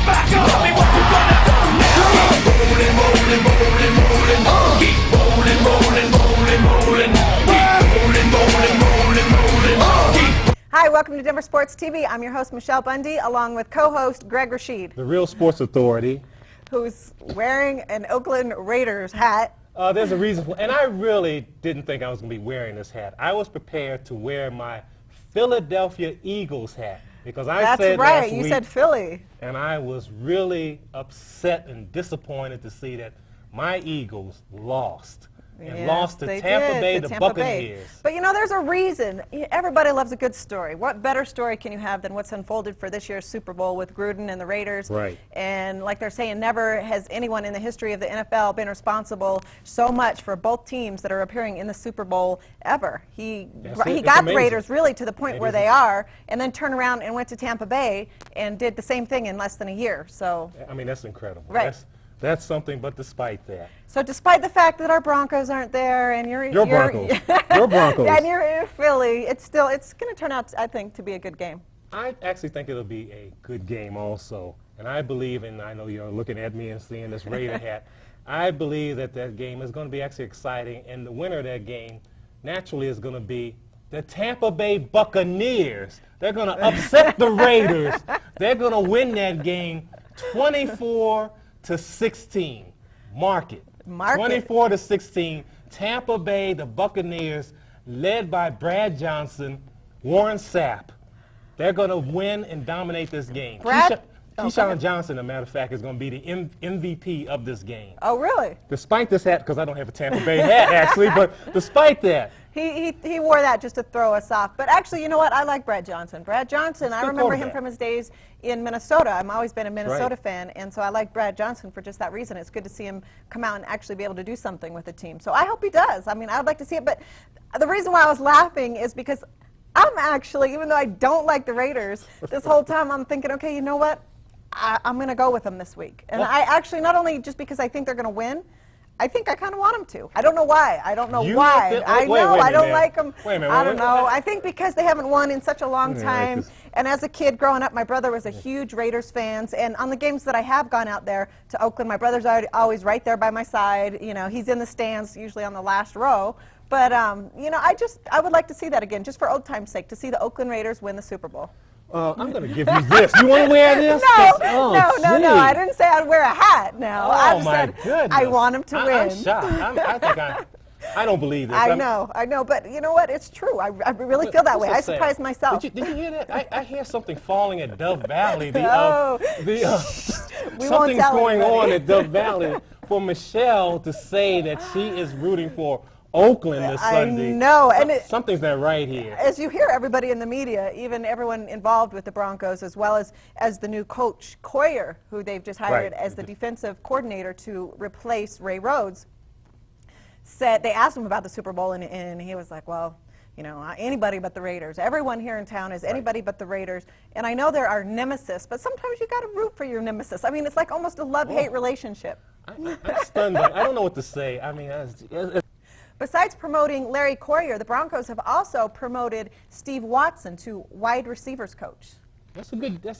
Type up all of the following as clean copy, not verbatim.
back up. Tell me what you gonna do now. Rolling, rolling, rolling, rolling. Keep rolling, rolling, rolling, rolling. Keep rolling, rolling, rolling, rolling. Keep. Hi, welcome to Denver Sports TV. I'm your host, Michelle Bundy, along with co-host Greg Rashid, The Real Sports Authority. who's wearing an Oakland Raiders hat. There's a reason for, and I really didn't think I was going to be wearing this hat. I was prepared to wear my Philadelphia Eagles hat because I That's said right, last you week, said Philly. and I was really upset and disappointed to see that my Eagles lost. And Yes, lost to they Tampa did, Bay, to the Tampa Bay. Buccaneers. But you know, there's a reason. Everybody loves a good story. What better story can you have than what's unfolded for this year's Super Bowl with Gruden and the Raiders? Right. And like they're saying, never has anyone in the history of the NFL been responsible so much for both teams that are appearing in the Super Bowl ever. He That's it. It's got the amazing. Raiders really to the point It where is. they are, and then turned around and went to Tampa Bay and did the same thing in less than a year. So. I mean, that's incredible. Right. That's something, but despite that. So despite the fact that our Broncos aren't there and Your Broncos. Your Broncos. and you're in Philly, it's going to turn out, I think, to be a good game. I actually think it'll be a good game also. And I believe, and I know you're looking at me and seeing this Raider hat, I believe that that game is going to be actually exciting. And the winner of that game naturally is going to be the Tampa Bay Buccaneers. They're going to upset the Raiders. They're going to win that game 24-16. Mark it. Mark it. 24-16. Tampa Bay, the Buccaneers, led by Brad Johnson, Warren Sapp. They're going to win and dominate this game. Brad- go Keyshawn ahead. Johnson, as a matter of fact, is going to be the MVP of this game. Oh, really? Despite this hat, because I don't have a Tampa Bay hat, actually, but despite that, He wore that just to throw us off. But actually, you know what? I like Brad Johnson. Brad Johnson, I good remember him quarterback. from his days in Minnesota. I've always been a Minnesota right. fan, and so I like Brad Johnson for just that reason. It's good to see him come out and actually be able to do something with the team. So I hope he does. I mean, I'd like to see it. But the reason why I was laughing is because I'm actually, even though I don't like the Raiders, this whole time I'm thinking, okay, you know what? I'm going to go with them this week. And I actually, not only just because I think they're going to win, I think I kind of want them to. I don't know why. I don't know You why. like the- I wait, know. wait a I don't minute, like them. wait a minute, I wait, don't wait. know. I think because they haven't won in such a long Yeah, time. like this. And as a kid growing up, my brother was a huge Raiders fan. And on the games that I have gone out there to Oakland, my brother's always right there by my side. You know, he's in the stands, usually on the last row. But, you know, I would like to see that again, just for old time's sake, to see the Oakland Raiders win the Super Bowl. I'm going to give you this. You want to wear this? No, Oh, no. gee. I didn't say I'd wear a hat now. I Oh, just my said goodness. I want him to win. I'm shocked. I think I don't believe this. I know, but you know what? It's true. I really feel that way. I surprised myself. Did you hear that? I hear something falling at Dove Valley. Oh. We won't Something's tell going anybody. on at Dove Valley for Michelle to say that she is rooting for Oakland this I Sunday. know, and Something's not right here. as you hear everybody in the media, even everyone involved with the Broncos, as well as the new coach, Coyer, who they've just hired Right. as the defensive coordinator to replace Ray Rhodes, said they asked him about the Super Bowl, and he was like, well, you know, anybody but the Raiders. Everyone here in town is anybody but the Raiders. And I know there are nemesis, but sometimes you got to root for your nemesis. I mean, it's like almost a love-hate relationship. I'm stunned. I don't know what to say. I mean, Besides promoting Larry Coyer, the Broncos have also promoted Steve Watson to wide receivers coach. that's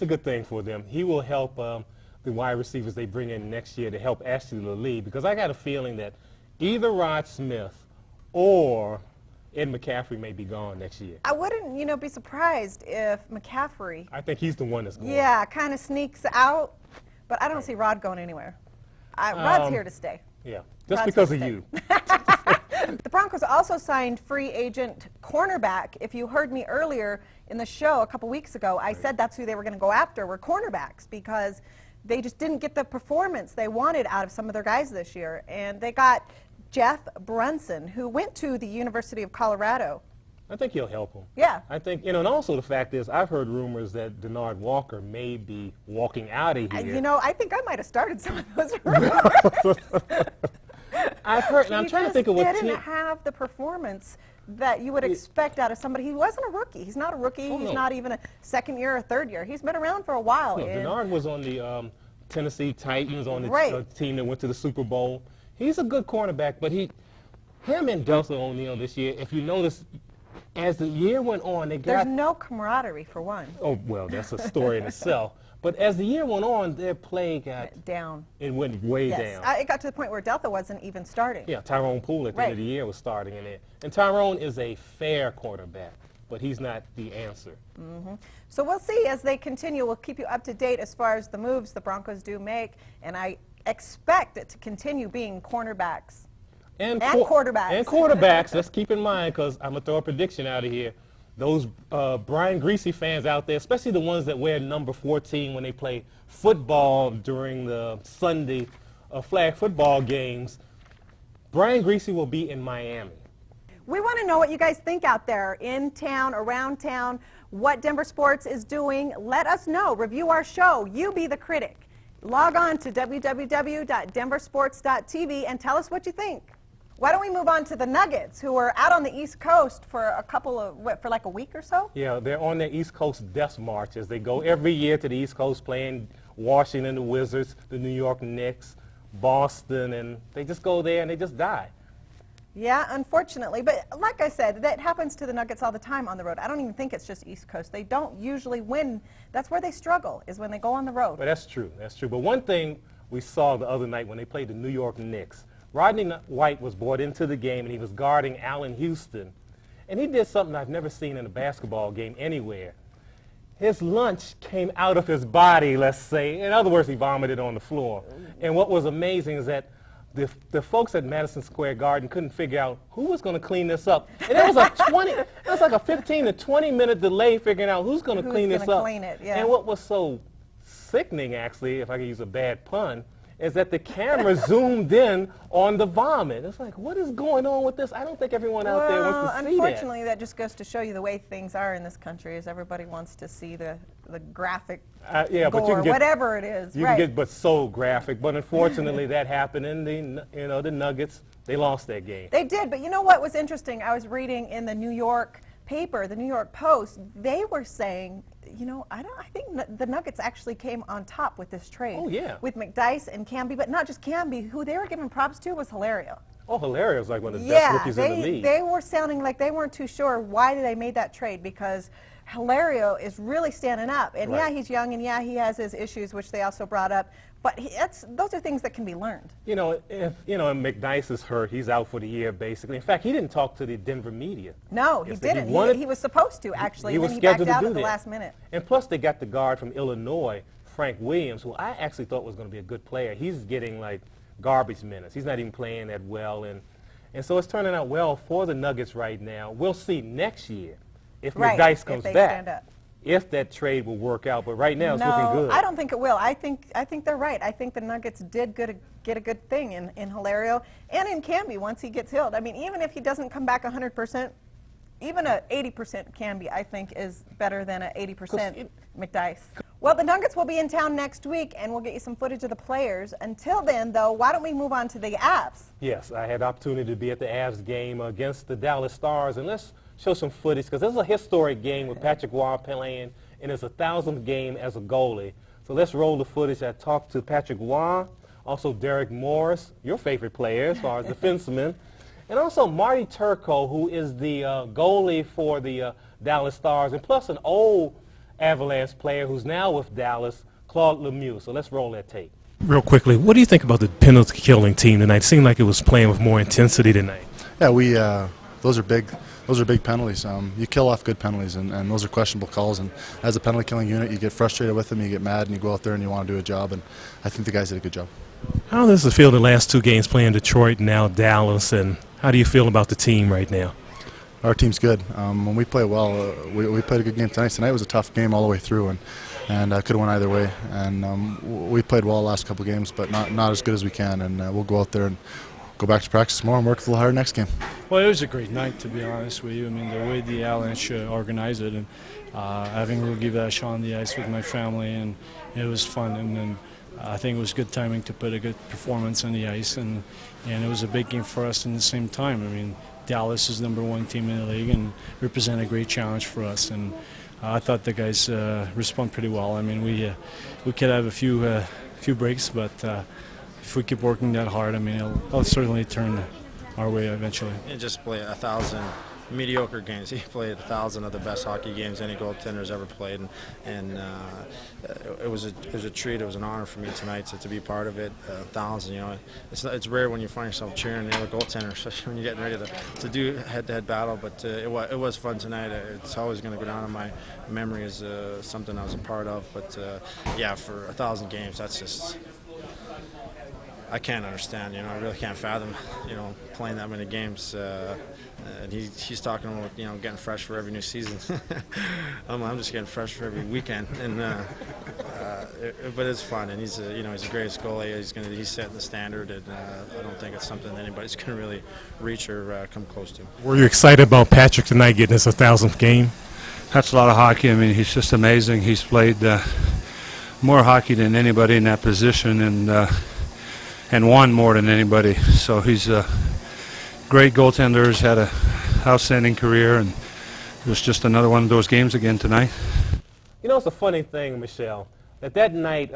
a good thing for them. He will help the wide receivers they bring in next year to help Ashley Lee, because I got a feeling that either Rod Smith or Ed McCaffrey may be gone next year. I wouldn't, you know, be surprised if McCaffrey, I think he's the one that's going. kind of sneaks out, but I don't see Rod going anywhere. Rod's here to stay. Yeah, just Rod's because here of to you. The Broncos also signed free agent cornerback. If you heard me earlier in the show a couple weeks ago, I said that's who they were going to go after, were cornerbacks, because they just didn't get the performance they wanted out of some of their guys this year. And they got Jeff Brunson, who went to the University of Colorado. I think he'll help him. Yeah. I think, and also the fact is, I've heard rumors that Denard Walker may be walking out of here. You know, I think I might have started some of those rumors. I've heard, and I'm He trying to just think of what didn't team. have the performance that you would expect out of somebody. He wasn't a rookie. He's not a rookie. Oh, He's no. not even a second year or third year. He's been around for a while. No, and Denard was on the Tennessee Titans, on the Right. team that went to the Super Bowl. He's a good cornerback, but him and Delsa O'Neal this year, if you notice, as the year went on, they there's got. no camaraderie for one. Oh, well, that's a story in itself. But as the year went on, their play down. it went way Yes, down. it got to the point where Delta wasn't even starting. Yeah, Tyrone Poole at the end of the year was starting in it. And Tyrone is a fair quarterback, but he's not the answer. So we'll see as they continue. We'll keep you up to date as far as the moves the Broncos do make, and I expect it to continue being cornerbacks. And quarterbacks. And quarterbacks, let's keep in mind, because I'm going to throw a prediction out of here. Those Brian Griese fans out there, especially the ones that wear number 14 when they play football during the Sunday flag football games, Brian Griese will be in Miami. We want to know what you guys think out there, in town, around town, what Denver Sports is doing. Let us know. Review our show. You be the critic. Log on to www.denversports.tv and tell us what you think. Why don't we move on to the Nuggets, who are out on the East Coast for for like a week or so? Yeah, they're on their East Coast death march as they go every year to the East Coast playing Washington, the Wizards, the New York Knicks, Boston, and they just go there and they just die. Yeah, unfortunately. But like I said, that happens to the Nuggets all the time on the road. I don't even think it's just East Coast. They don't usually win. That's where they struggle, is when they go on the road. But that's true. That's true. But one thing we saw the other night when they played the New York Knicks, Rodney White was brought into the game, and he was guarding Allen Houston. And he did something I've never seen in a basketball game anywhere. His lunch came out of his body, let's say. In other words, he vomited on the floor. And what was amazing is that the folks at Madison Square Garden couldn't figure out who was going to clean this up. And it was like a 15 to 20 minute delay figuring out who's going to clean this up. Clean it, yeah. And what was so sickening, actually, if I could use a bad pun, is that the camera zoomed in on the vomit. It's like, what is going on with this? I don't think everyone out there wants to see that. Unfortunately, that just goes to show you the way things are in this country, is everybody wants to see the graphic yeah, gore, but you can get, whatever it is. You can get, but so graphic. But unfortunately, that happened, and the Nuggets, they lost that game. They did, but you know what was interesting? I was reading in the New York paper, the New York Post, they were saying, you know, I think the Nuggets actually came on top with this trade. Oh, yeah. With McDyess and Camby, but not just Camby. Who they were giving props to was Hilario. Oh, Hilario is like one of the best rookies in the league. They were sounding like they weren't too sure why they made that trade, because Hilario is really standing up. And right. Yeah, he's young, and yeah, he has his issues, which they also brought up. But those are things that can be learned. You know, if McDyess is hurt, he's out for the year, basically. In fact, he didn't talk to the Denver media. No, he didn't. He was supposed to, actually. He was and scheduled then he backed to out do at the that. last minute. And plus, they got the guard from Illinois, Frank Williams, who I actually thought was going to be a good player. He's getting like garbage minutes. He's not even playing that well, and so it's turning out well for the Nuggets right now. We'll see next year if McDyess comes back. If that trade will work out, but right now it's looking good. No, I don't think it will. I think they're right. I think the Nuggets did get a good thing in Hilario and in Camby once he gets healed. I mean, even if he doesn't come back 100%, even a 80% Camby, I think, is better than a 80% McDyess. Well, the Nuggets will be in town next week, and we'll get you some footage of the players. Until then, though, why don't we move on to the Avs? Yes, I had the opportunity to be at the Avs game against the Dallas Stars, and let's show some footage, because this is a historic game with Patrick Roy playing, and it's a 1,000th game as a goalie. So let's roll the footage. I talked to Patrick Roy, also Derek Morris, your favorite player as far as defenseman, and also Marty Turco, who is the goalie for the Dallas Stars, and plus an old Avalanche player who's now with Dallas, Claude Lemieux. So let's roll that tape. Real quickly, what do you think about the penalty-killing team tonight? It seemed like it was playing with more intensity tonight. Yeah, those are big penalties. You kill off good penalties, and those are questionable calls. And as a penalty-killing unit, you get frustrated with them, you get mad, and you go out there and you want to do a job. And I think the guys did a good job. How does it feel the last two games playing Detroit and now Dallas, and how do you feel about the team right now? Our team's good. When we play well, we played a good game tonight. Tonight was a tough game all the way through, and could have went either way. And we played well the last couple of games, but not as good as we can. And we'll go out there and go back to practice tomorrow and work a little harder next game. Well, it was a great night, to be honest with you. I mean, the way the Avalanche organized it, and having Rugi Vash on the ice with my family, and it was fun. And I think it was good timing to put a good performance on the ice, and it was a big game for us in the same time. I mean, Dallas is #1 team in the league and represent a great challenge for us. And I thought the guys respond pretty well. I mean, we could have a few breaks, but if we keep working that hard, I mean, it'll certainly turn our way eventually. And just play 1,000 mediocre games. He played 1,000 of the best hockey games any goaltender's ever played, and it was a treat. It was an honor for me tonight to be part of it. 1,000, you know, it's rare when you find yourself cheering the other goaltender, especially when you're getting ready to do head-to-head battle. But it was fun tonight. It's always going to go down in my memory as something I was a part of. But yeah, for 1,000 games, that's just. I can't understand, you know, I really can't fathom, you know, playing that many games. And he's talking about, you know, getting fresh for every new season. I'm just getting fresh for every weekend, and but it's fun. And he's you know, he's the greatest goalie. He's setting the standard, and I don't think it's something anybody's going to really reach or come close to. Were you excited about Patrick tonight getting his 1,000th game? That's a lot of hockey. I mean, he's just amazing. He's played more hockey than anybody in that position, and won more than anybody. So he's a great goaltender. He's had an outstanding career, and it was just another one of those games again tonight. You know, it's a funny thing, Michelle, that night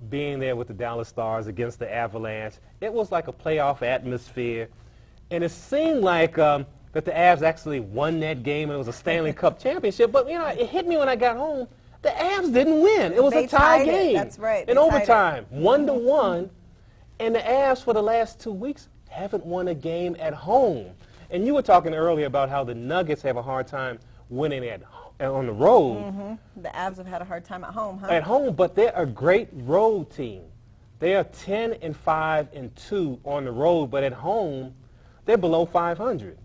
being there with the Dallas Stars against the Avalanche, it was like a playoff atmosphere, and it seemed like that the Avs actually won that game, and it was a Stanley Cup championship. But, you know, it hit me when I got home. The Avs didn't win. It was a tie game. That's right. In overtime, 1-1. And the Avs for the last 2 weeks haven't won a game at home. And you were talking earlier about how the Nuggets have a hard time winning on the road. Mm-hmm. The Avs have had a hard time at home, huh? At home, but they're a great road team. They are 10-5-2 on the road, but at home, they're below 500.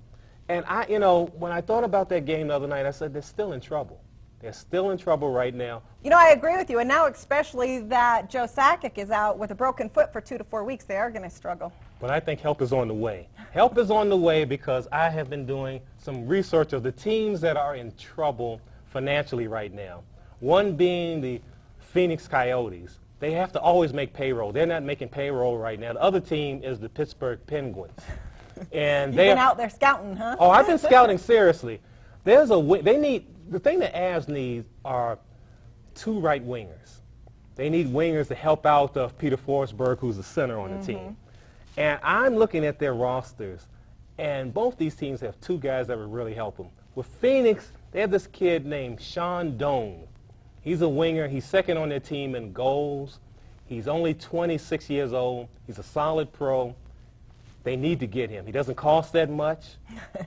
And you know, when I thought about that game the other night, I said they're still in trouble. They're still in trouble right now. You know, I agree with you, and now especially that Joe Sakic is out with a broken foot for 2 to 4 weeks, they are going to struggle. But I think help is on the way. Help is on the way because I have been doing some research of the teams that are in trouble financially right now. One being the Phoenix Coyotes. They have to always make payroll. They're not making payroll right now. The other team is the Pittsburgh Penguins. And You've been out there scouting, huh? Oh, I've been scouting seriously. The thing the Avs need are 2 right wingers. They need wingers to help out Peter Forsberg, who's the center on the team. And I'm looking at their rosters, and both these teams have 2 guys that would really help them. With Phoenix, they have this kid named Sean Doan. He's a winger. He's second on their team in goals. He's only 26 years old. He's a solid pro. They need to get him. He doesn't cost that much.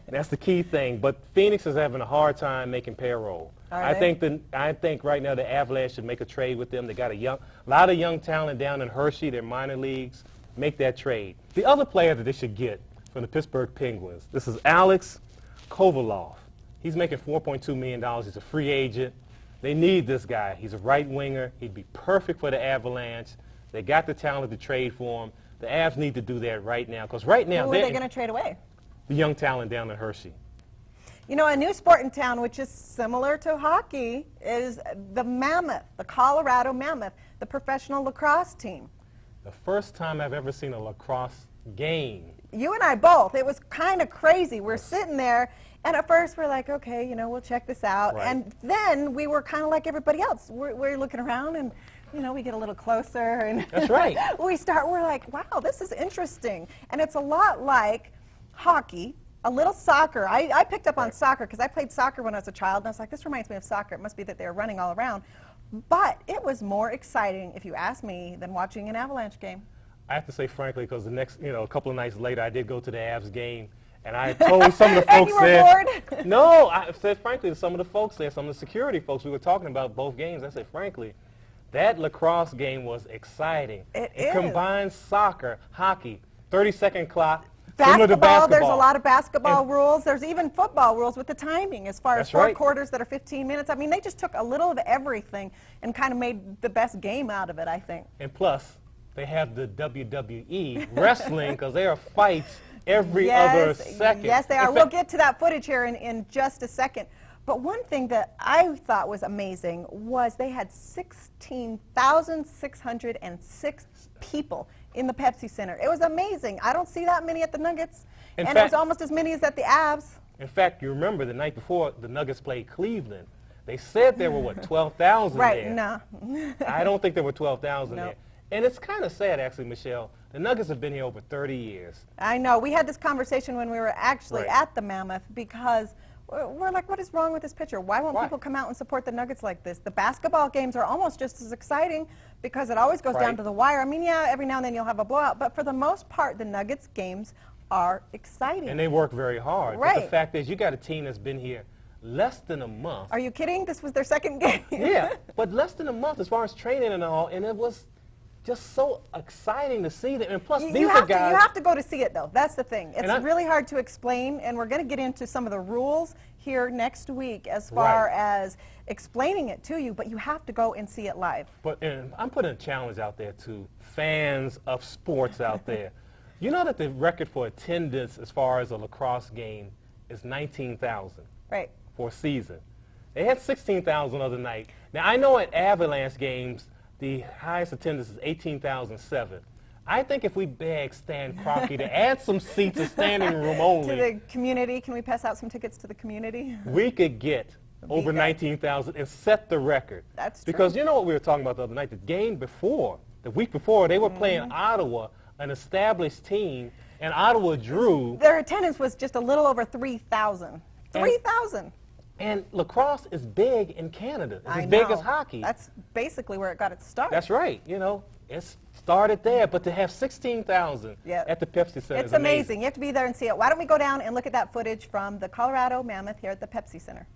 That's the key thing. But Phoenix is having a hard time making payroll. I think right now the Avalanche should make a trade with them. They got a lot of young talent down in Hershey, their minor leagues. Make that trade. The other player that they should get from the Pittsburgh Penguins, this is Alex Kovalov. He's making $4.2 million. He's a free agent. They need this guy. He's a right winger. He'd be perfect for the Avalanche. They got the talent to trade for him. The Avs need to do that right now, because right now Who are they going to trade away? The young talent down in Hershey. You know, a new sport in town, which is similar to hockey, is the Mammoth, the Colorado Mammoth, the professional lacrosse team. The first time I've ever seen a lacrosse game. You and I both. It was kind of crazy. We're sitting there, and at first we're like, okay, you know, we'll check this out. Right. And then we were kind of like everybody else. We're looking around, and you know, we get a little closer, and that's right. we're like, wow, this is interesting. And it's a lot like hockey, a little soccer. I picked up on soccer because I played soccer when I was a child, and I was like, this reminds me of soccer. It must be that they're running all around. But it was more exciting, if you ask me, than watching an Avalanche game. I have to say, frankly, because the next, you know, a couple of nights later, I did go to the Avs game, and I told some of the folks and you were there. bored? No, I said, frankly, to some of the folks there, some of the security folks, we were talking about both games. I said, frankly, that lacrosse game was exciting. It combines soccer, hockey, 30-second clock. Basketball, there's a lot of basketball rules. There's even football rules with the timing as far as 4 quarters that are 15 minutes. I mean, they just took a little of everything and kind of made the best game out of it, I think. And plus, they have the WWE wrestling because there are fights every other second. Yes, they are. We'll get to that footage here in just a second. But one thing that I thought was amazing was they had 16,606 people in the Pepsi Center. It was amazing. I don't see that many at the Nuggets, and it was almost as many as at the Avs. In fact, you remember the night before the Nuggets played Cleveland. They said there were, what, 12,000 right, there? No. I don't think there were 12,000 No. there. And it's kind of sad, actually, Michelle. The Nuggets have been here over 30 years. I know. We had this conversation when we were actually at the Mammoth because We're like, what is wrong with this pitcher? Why won't people come out and support the Nuggets like this? The basketball games are almost just as exciting because it always goes down to the wire. I mean, yeah, every now and then you'll have a blowout, but for the most part, the Nuggets games are exciting. And they work very hard. Right. But the fact is, you got a team that's been here less than a month. Are you kidding? This was their second game. Yeah, but less than a month as far as training and all, and it was just so exciting to see them. And plus, these are guys. You have to go to see it, though. That's the thing. It's And really hard to explain, and we're going to get into some of the rules here next week as far as explaining it to you, but you have to go and see it live. But and I'm putting a challenge out there to fans of sports out there. You know that the record for attendance as far as a lacrosse game is 19,000 Right. for a season. They had 16,000 other night. Now, I know at Avalanche games, the highest attendance is 18,007. I think if we beg Stan Kroenke to add some seats in standing room only, To the community, can we pass out some tickets to the community? we could get over 19,000 and set the record. That's true. Because you know what we were talking about the other night? The game before, the week before, they were playing Ottawa, an established team, and Ottawa drew. Their attendance was just a little over 3,000. 3,000. And lacrosse is big in Canada. It's I as big know. as hockey. That's basically where it got its start. That's right. You know, it started there, but to have 16,000 Yeah. at the Pepsi Center It's is amazing. You have to be there and see it. Why don't we go down and look at that footage from the Colorado Mammoth here at the Pepsi Center?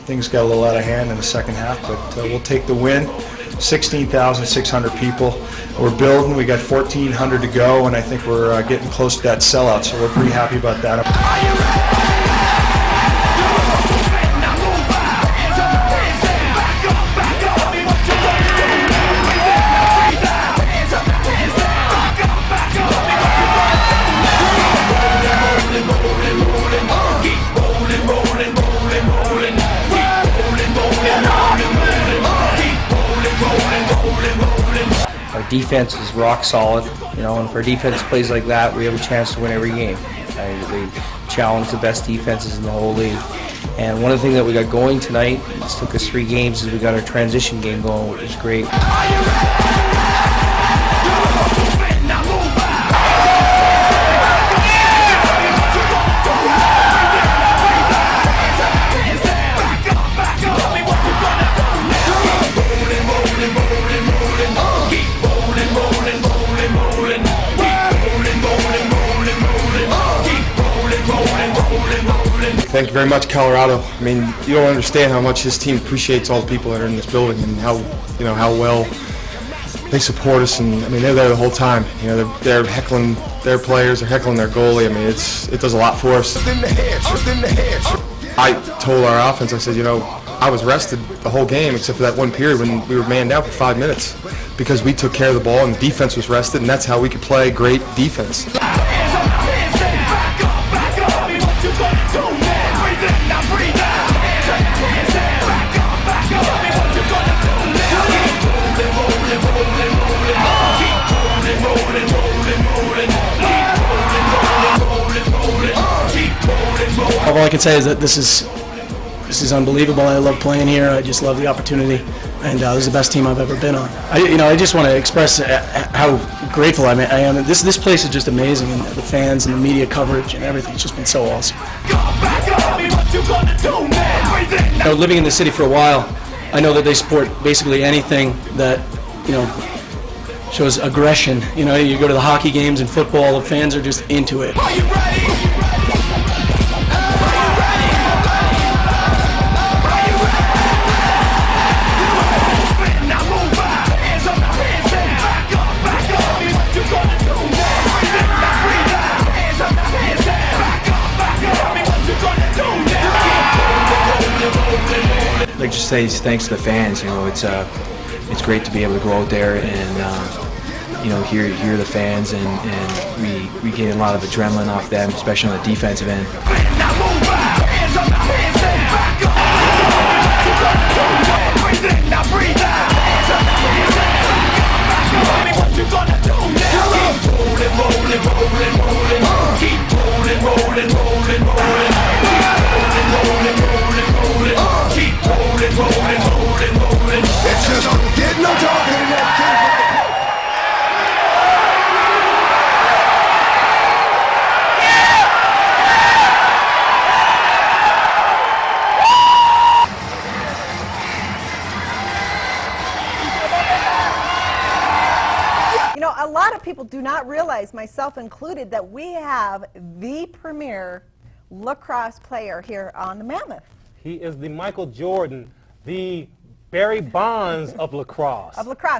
Things got a little out of hand in the second half, but we'll take the win. 16,600 people. We're building. We got 1,400 to go, and I think we're getting close to that sellout, so we're pretty happy about that. Our defense is rock solid, and if our defense plays like that, we have a chance to win every game. We challenge the best defenses in the whole league. And one of the things that we got going tonight, this took us 3 games, is we got our transition game going, which is great. Thank you very much, Colorado. I mean, you don't understand how much this team appreciates all the people that are in this building and how well they support us. And I mean, they're there the whole time. They're heckling their players, they're heckling their goalie. I mean, it does a lot for us. I told our offense, I said, I was rested the whole game except for that one period when we were manned out for 5 minutes because we took care of the ball and the defense was rested, and that's how we could play great defense. All I can say is that this is unbelievable. I love playing here. I just love the opportunity, and this is the best team I've ever been on. I just want to express how grateful I am. This place is just amazing, and the fans and the media coverage and everything. It's just been so awesome. Living in the city for a while, I know that they support basically anything that shows aggression. You go to the hockey games and football, the fans are just into it. I'd like to say thanks to the fans. It's great to be able to go out there and hear the fans, and we get a lot of adrenaline off them, especially on the defensive end. Now breathe out. What you gonna do now? Keep rolling, rolling, rolling, rolling. Keep rolling, rolling, rolling, rolling. Keep rolling, rolling, rolling, rolling. Keep rolling, rolling, rolling, rolling. It's just getting no talking in that kid. You know, a lot of people do not realize, myself included, that we have the premier lacrosse player here on the Mammoth. He is the Michael Jordan, the Barry Bonds of lacrosse.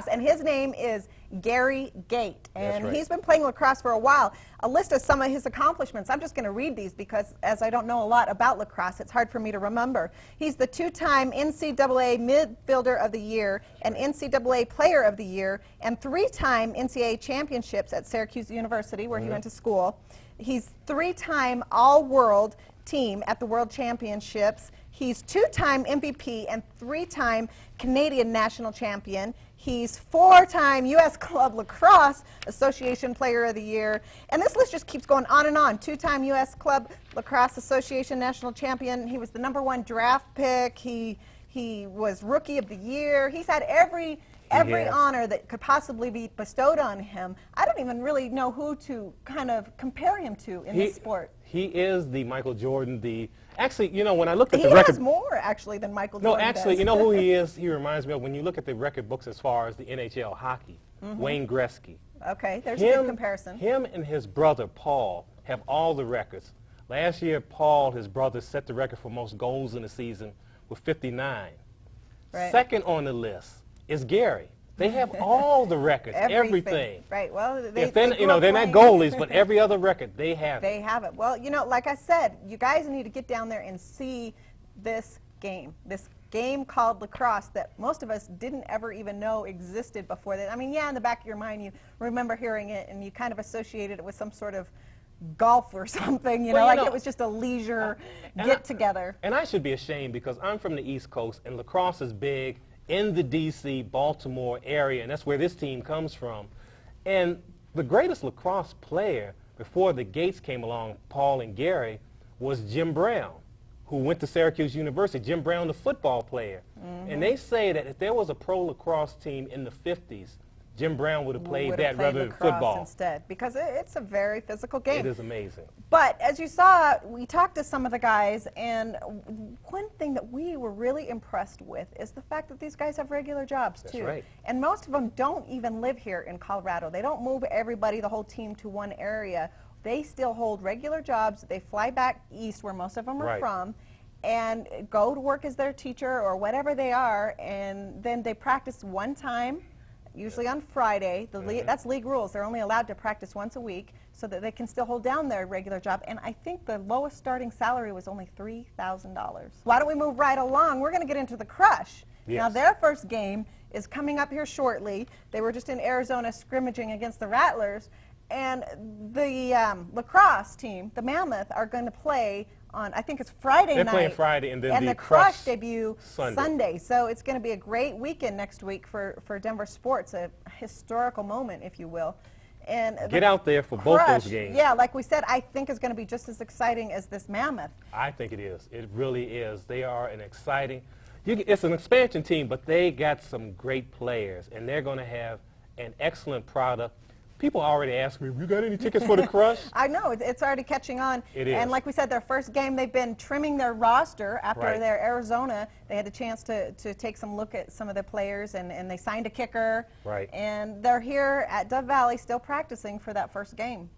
And his name is Gary Gait, and right. he's been playing lacrosse for a while. A list of some of his accomplishments. I'm just going to read these because, as I don't know a lot about lacrosse, it's hard for me to remember. He's the two-time NCAA Midfielder of the Year and NCAA Player of the Year and three-time NCAA championships at Syracuse University, where he went to school. He's three-time All-World team at the World Championships. He's two-time MVP and three-time Canadian national champion. He's four-time U.S. Club Lacrosse Association Player of the Year. And this list just keeps going on and on. Two-time U.S. Club Lacrosse Association national champion. He was the #1 draft pick. He was Rookie of the Year. He's had every honor that could possibly be bestowed on him. I don't even really know who to kind of compare him to in this sport. He is the Michael Jordan, actually, you know, when I looked at the record... He has more, actually, than Michael Jordan No, actually, does. you know who he is? He reminds me of, when you look at the record books as far as the NHL hockey, Wayne Gretzky. Okay, there's a good comparison. Him and his brother, Paul, have all the records. Last year, Paul, his brother, set the record for most goals in a season with 59. Right. Second on the list is Gary. They have all the records, everything. Right. Well, They're not goalies, but every other record they have. They have it. Well, you know, like I said, you guys need to get down there and see this game called lacrosse that most of us didn't ever even know existed before that. I mean, yeah, in the back of your mind, you remember hearing it and you kind of associated it with some sort of golf or something, you know, it was just a leisure get-together. And I should be ashamed because I'm from the East Coast and lacrosse is big in the D.C., Baltimore area, and that's where this team comes from. And the greatest lacrosse player before the Gates came along, Paul and Gary, was Jim Brown, who went to Syracuse University. Jim Brown, the football player. And they say that if there was a pro lacrosse team in the 50s, Jim Brown would have played that rather than football. Instead, because it's a very physical game. It is amazing. But as you saw, we talked to some of the guys, and one thing that we were really impressed with is the fact that these guys have regular jobs, too. That's right. And most of them don't even live here in Colorado. They don't move everybody, the whole team, to one area. They still hold regular jobs. They fly back east, where most of them are from, and go to work as their teacher or whatever they are, and then they practice one time, usually on Friday. That's league rules. They're only allowed to practice once a week so that they can still hold down their regular job. And I think the lowest starting salary was only $3,000. Why don't we move right along? We're going to get into the Crush. Yes. Now, their first game is coming up here shortly. They were just in Arizona scrimmaging against the Rattlers. And the lacrosse team, the Mammoth, are going to play on, I think it's Friday night. They're playing Friday, and then and the Crush debut Sunday. So it's going to be a great weekend next week for Denver sports, a historical moment, if you will. And get out there for both those games. Yeah, like we said, I think is going to be just as exciting as this Mammoth. I think it is. It really is. They are an exciting. It's an expansion team, but they got some great players, and they're going to have an excellent product. People already ask me, you got any tickets for the Crush? I know, it's already catching on. It is. And like we said, their first game, they've been trimming their roster after their Arizona. They had a chance to take some look at some of the players, and they signed a kicker. Right. And they're here at Dove Valley still practicing for that first game.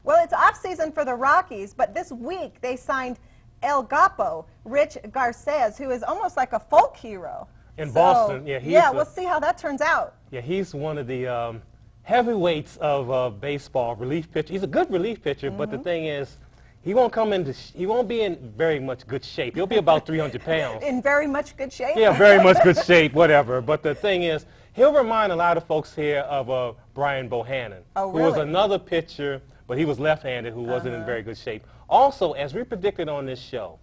Well, it's off season for the Rockies, but this week they signed El Gapo, Rich Garces, who is almost like a folk hero. In Boston, we'll see how that turns out. Yeah, he's one of the heavyweights of baseball, relief pitcher. He's a good relief pitcher, but the thing is, he won't be in very much good shape. He'll be about 300 pounds. In very much good shape? Yeah, very much good shape, whatever. But the thing is, he'll remind a lot of folks here of Brian Bohannon, who was another pitcher, but he was left-handed, who wasn't in very good shape. Also, as we predicted on this show,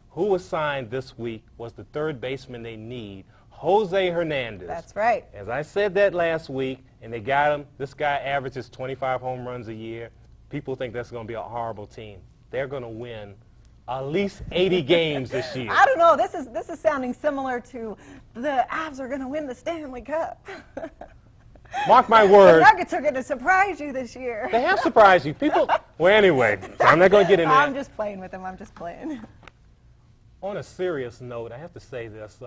who was signed this week was the third baseman they need, Jose Hernandez. That's right. As I said that last week, and they got him. This guy averages 25 home runs a year. People think that's going to be a horrible team. They're going to win at least 80 games this year. I don't know. This is sounding similar to the Avs are going to win the Stanley Cup. Mark my words. The Nuggets are going to surprise you this year. They have surprised you. People. Well, anyway, so I'm not going to get in there. I'm just playing with them. I'm just playing. On a serious note, I have to say this.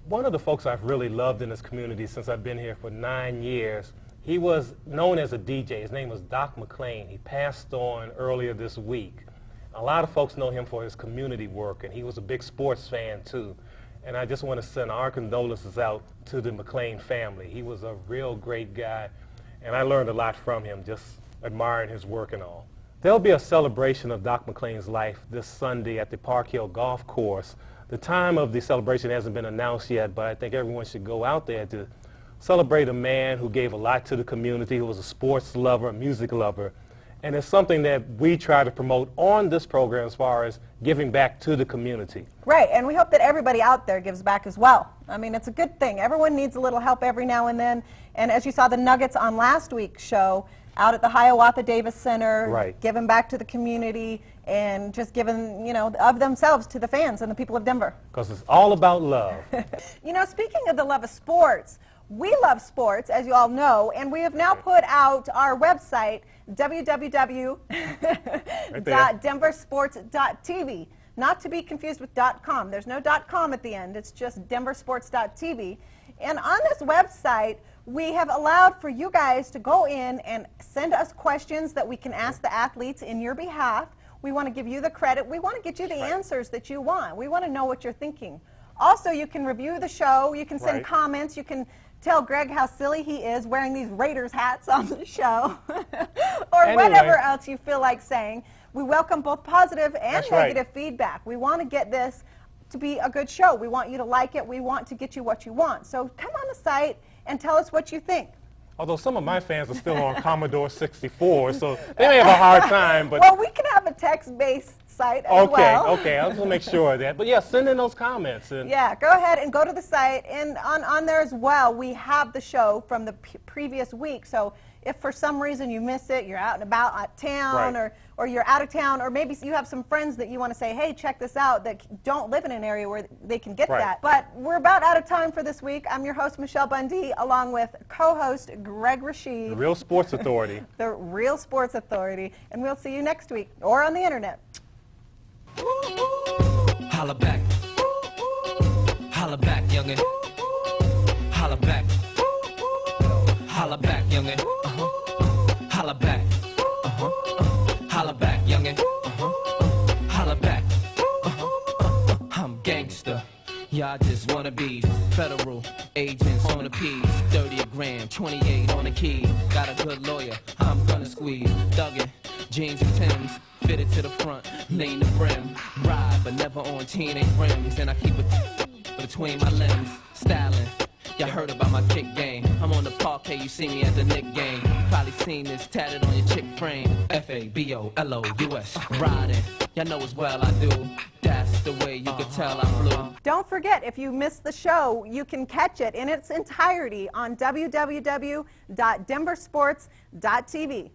One of the folks I've really loved in this community since I've been here for 9 years, he was known as a DJ. His name was Doc McClain. He passed on earlier this week. A lot of folks know him for his community work, and he was a big sports fan, too. And I just want to send our condolences out to the McClain family. He was a real great guy, and I learned a lot from him, just admiring his work and all. There'll be a celebration of Doc McClain's life this Sunday at the Park Hill Golf Course. The time of the celebration hasn't been announced yet, but I think everyone should go out there to celebrate a man who gave a lot to the community, who was a sports lover, a music lover. And it's something that we try to promote on this program as far as giving back to the community. Right, and we hope that everybody out there gives back as well. I mean, it's a good thing. Everyone needs a little help every now and then. And as you saw the Nuggets on last week's show, out at the Hiawatha Davis Center, right, giving back to the community and just giving, of themselves to the fans and the people of Denver. Because it's all about love. Speaking of the love of sports, we love sports, as you all know, and we have now put out our website, www.denversports.tv. Not to be confused with .com. There's no .com at the end. It's just denversports.tv. And on this website, we have allowed for you guys to go in and send us questions that we can ask the athletes in your behalf. We want to give you the credit. We want to get you the answers that you want. We want to know what you're thinking. Also, you can review the show. You can send comments. You can tell Greg how silly he is wearing these Raiders hats on the show. Or whatever else you feel like saying. We welcome both positive and negative feedback. We want to get this to be a good show. We want you to like it. We want to get you what you want. So come on the site and tell us what you think. Although some of my fans are still on Commodore 64, so they may have a hard time. But well, we can have a text-based site as well. Okay, I was going to make sure of that. But yeah, send in those comments. And yeah, go ahead and go to the site. And on there as well, we have the show from the previous week. So if for some reason you miss it, you're out and about at town, or you're out of town, or maybe you have some friends that you want to say, hey, check this out, that don't live in an area where they can get that. But we're about out of time for this week. I'm your host, Michelle Bundy, along with co-host Greg Rashid. The Real Sports Authority. The Real Sports Authority. And we'll see you next week, or on the internet. Holla back. Holla back, youngin'. Holla back. Holla back, youngin'. Holla back. Holla back, youngin'. Holla back. I'm gangsta. Y'all just wanna be federal agents on the P's. 30 a gram, 28 on the key. Got a good lawyer, I'm gonna squeeze. Thuggin', jeans and Timbs, fitted to the front, lean the brim. Ride, but never on teenage rims. And I keep it between my limbs, styling. Y'all heard about my kick game. I'm on the parquet, you see me at the Knick game. Probably seen this tatted on your chick frame. F-A-B-O-L-O-U-S, riding. Y'all know as well I do. That's the way you can tell I'm blue. Don't forget, if you missed the show, you can catch it in its entirety on www.denversports.tv.